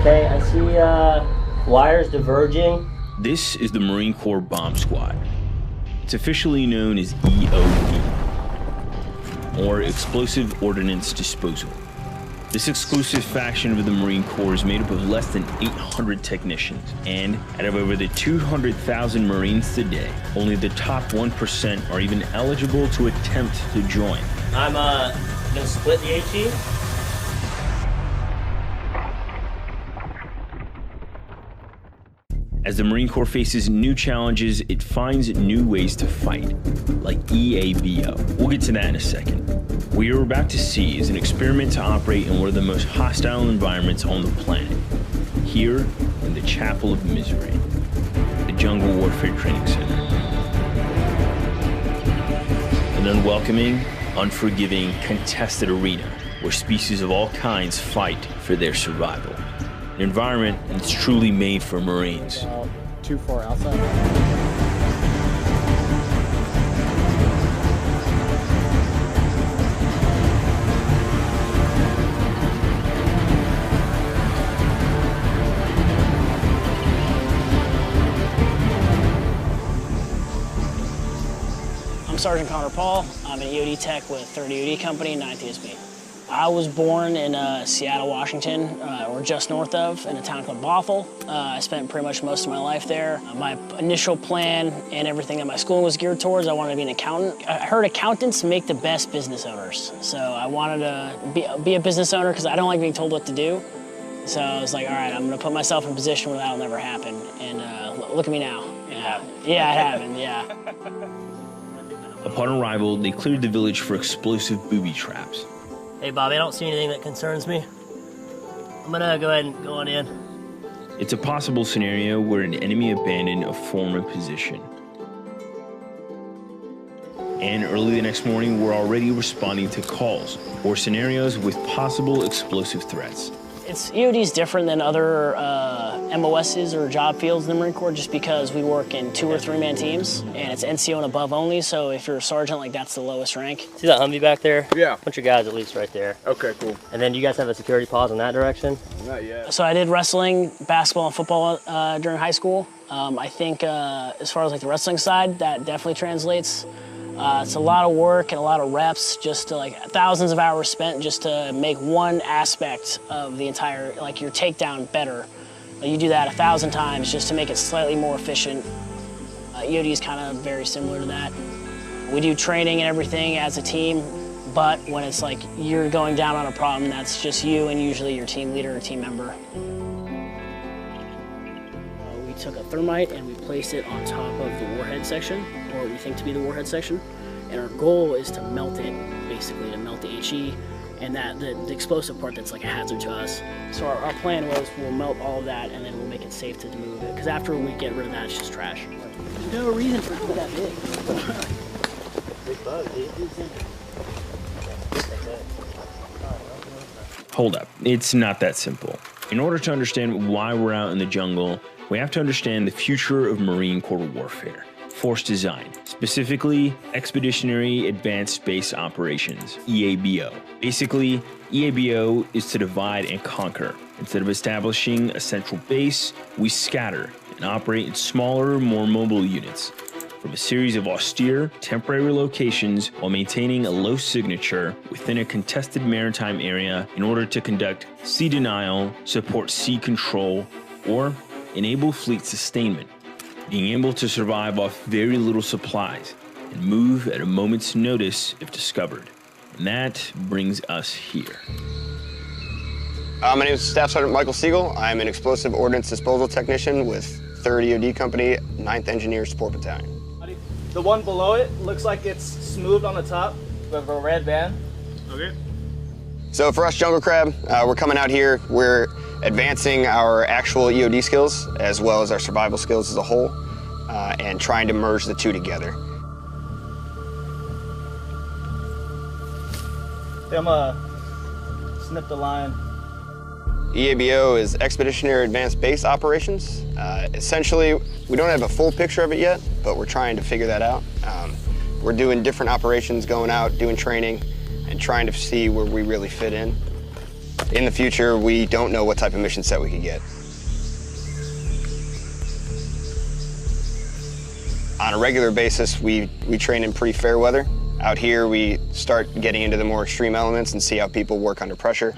Okay, I see wires diverging. This is the Marine Corps Bomb Squad. It's officially known as EOD, or Explosive Ordnance Disposal. This exclusive faction of the Marine Corps is made up of less than 800 technicians, and out of over the 200,000 Marines today, only the top 1% are even eligible to attempt to join. I'm gonna split the HE. As the Marine Corps faces new challenges, it finds new ways to fight, like EABO. We'll get to that in a second. What you're about to see is an experiment to operate in one of the most hostile environments on the planet, here in the Chapel of Misery, the Jungle Warfare Training Center. An unwelcoming, unforgiving, contested arena where species of all kinds fight for their survival. An environment that's truly made for Marines. 2-4 outside. I'm Sergeant Connor Paul. I'm an EOD tech with III EOD Company, 9th ESB. I was born in Seattle, Washington, or just north of, in a town called Bothell. I spent pretty much most of my life there. My initial plan and everything that my schooling was geared towards, I wanted to be an accountant. I heard accountants make the best business owners. So I wanted to be a business owner because I don't like being told what to do. So I was like, all right, I'm gonna put myself in a position where that'll never happen. And look at me now. Yeah, it happened, yeah. Upon arrival, they cleared the village for explosive booby traps. Hey, Bobby, I don't see anything that concerns me. I'm gonna go ahead and go on in. It's a possible scenario where an enemy abandoned a former position. And early the next morning, we're already responding to calls or scenarios with possible explosive threats. EOD's different than other MOSs or job fields in the Marine Corps just because we work in 2 or 3 man teams and it's NCO and above only, so if you're a sergeant, like that's the lowest rank. See that Humvee back there? Yeah. Bunch of guys at least right there. Okay, cool. And then you guys have a security pause in that direction? Not yet. So I did wrestling, basketball, and football during high school. I think as far as like the wrestling side, that definitely translates. It's a lot of work and a lot of reps, just to like thousands of hours spent just to make one aspect of the entire, like your takedown better. You do that 1,000 times just to make it slightly more efficient. EOD is kind of very similar to that. We do training and everything as a team, but when it's like you're going down on a problem, that's just you and usually your team leader or team member. We took a thermite and we placed it on top of the warhead section, or what we think to be the warhead section. And our goal is to melt it, basically, to melt the HE, and that the explosive part that's like a hazard to us. So our plan was we'll melt all of that and then we'll make it safe to move it. Because after we get rid of that, it's just trash. There's no reason for it to be that big. Big bug, Hold up, it's not that simple. In order to understand why we're out in the jungle, we have to understand the future of Marine Corps warfare. Force design, specifically Expeditionary Advanced Base Operations, EABO. Basically, EABO is to divide and conquer. Instead of establishing a central base, we scatter and operate in smaller, more mobile units from a series of austere, temporary locations while maintaining a low signature within a contested maritime area in order to conduct sea denial, support sea control, or enable fleet sustainment. Being able to survive off very little supplies and move at a moment's notice if discovered. And that brings us here. My name is Staff Sergeant Michael Siegel. I'm an explosive ordnance disposal technician with III EOD Company, 9th Engineer Support Battalion. The one below it looks like it's smooth on the top with a red band. Okay. So for us Jungle Crab, we're coming out here. We're advancing our actual EOD skills as well as our survival skills as a whole, and trying to merge the two together. Okay, I'm gonna snip the line. EABO is Expeditionary Advanced Base Operations. Essentially, we don't have a full picture of it yet, but we're trying to figure that out. We're doing different operations, going out, doing training, and trying to see where we really fit in. in the future, we don't know what type of mission set we could get. On a regular basis, we train in pretty fair weather. Out here, we start getting into the more extreme elements and see how people work under pressure.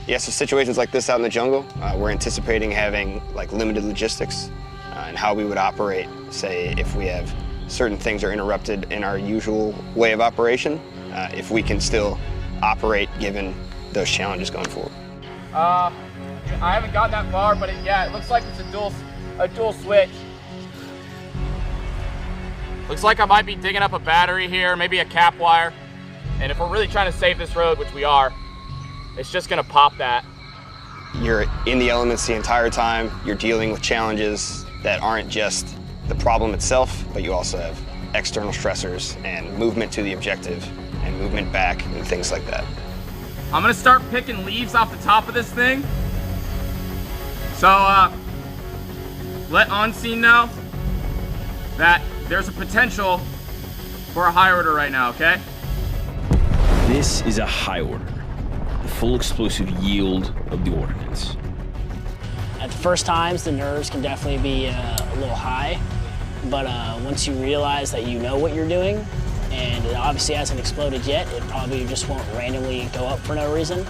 Yeah, so situations like this out in the jungle, we're anticipating having like limited logistics and how we would operate, say, if we have certain things are interrupted in our usual way of operation, if we can still operate given those challenges going forward. I haven't gotten that far, but it looks like it's a dual switch. Looks like I might be digging up a battery here, maybe a cap wire. And if we're really trying to save this road, which we are, it's just gonna pop that. You're in the elements the entire time. You're dealing with challenges that aren't just the problem itself, but you also have external stressors and movement to the objective and movement back and things like that. I'm gonna start picking leaves off the top of this thing. So let on-scene know that there's a potential for a high order right now, okay? This is a high order, the full explosive yield of the ordnance. At the first times, the nerves can definitely be a little high, but once you realize that you know what you're doing, and it obviously hasn't exploded yet, it probably just won't randomly go up for no reason.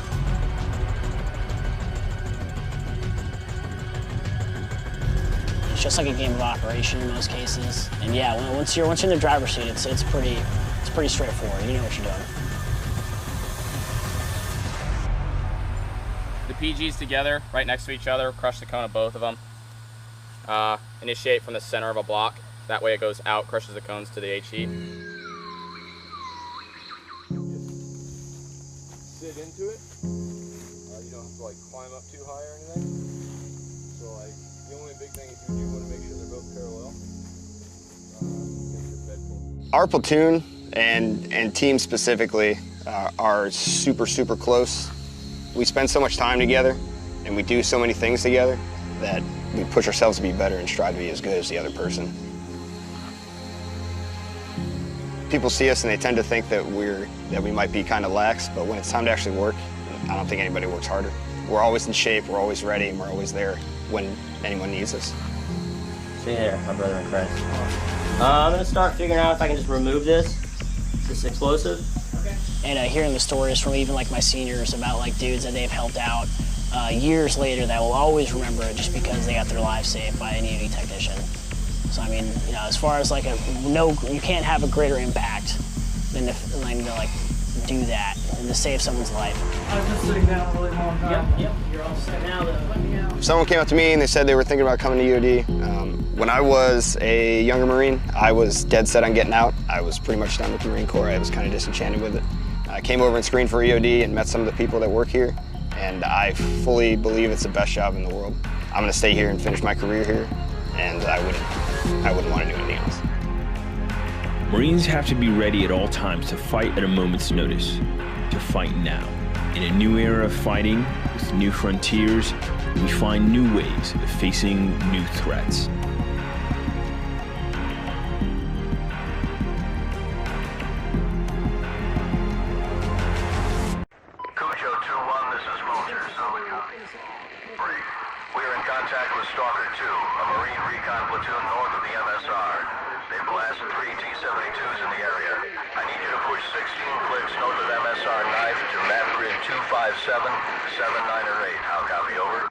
It's just like a game of operation in most cases. And yeah, once you're in the driver's seat, it's pretty straightforward. You know what you're doing. The PGs together, right next to each other, crush the cone of both of them. Initiate from the center of a block. That way it goes out, crushes the cones to the HE. Sit into it. You don't have to like climb up too high or anything. So like the only big thing is you do want to make sure they're both parallel. Make your bed full. Our platoon and team specifically are super close. We spend so much time together and we do so many things together that we push ourselves to be better and strive to be as good as the other person. People see us and they tend to think that we might be kind of lax, but when it's time to actually work, I don't think anybody works harder. We're always in shape, we're always ready, and we're always there when anyone needs us. See you there, my brother in Christ. I'm gonna start figuring out if I can just remove this explosive. Okay. And hearing the stories from even like my seniors about like dudes that they've helped out years later that will always remember it just because they got their lives saved by an EOD technician. So I mean, you know, as far as like you can't have a greiter impact than to like do that and to save someone's life. I've been sitting down a really long time. Yep, you're all set now though. Someone came up to me and they said they were thinking about coming to EOD. When I was a younger Marine, I was dead set on getting out. I was pretty much done with the Marine Corps. I was kind of disenchanted with it. I came over and screened for EOD and met some of the people that work here, and I fully believe it's the best job in the world. I'm gonna stay here and finish my career here, and I wouldn't want to do anything else. Marines have to be ready at all times to fight at a moment's notice, to fight now. In a new era of fighting, with new frontiers, we find new ways of facing new threats. Cujo 2-1, this is Moises. Brief. We are in contact with Stalker 2, a Marine recon platoon north of the MSR. They blasted 3 T-72s in the area. I need you to push 16 clicks north of MSR knife to map grid 257, 79 or 8. How copy, over?